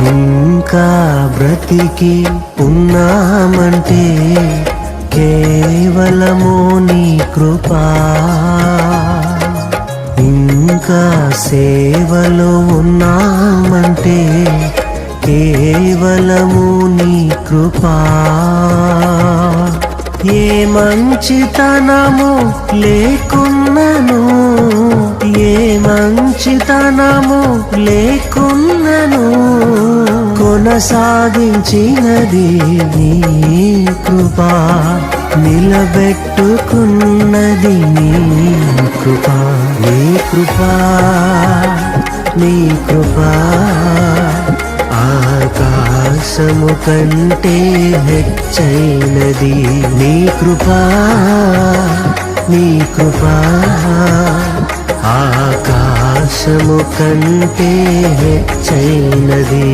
ఇంకా బ్రతికి ఉన్నామంటే కేవలము నీ కృపా, ఇంకా సేవలో ఉన్నామంటే కేవలము నీ కృపా. ఏ మంచితనము లేకున్నను, ఏ మంచితనము లేకున్నను, కొనసాగించినది నీ కృపా, నిలబెట్టుకున్నది నీ కృపా. నీ కృపా, నీ కృపా ఆకాశము కంటే హెచ్చైనది. నీ కృపా, నీ కృపా ఆకాశము కంటే హెచ్చైనది.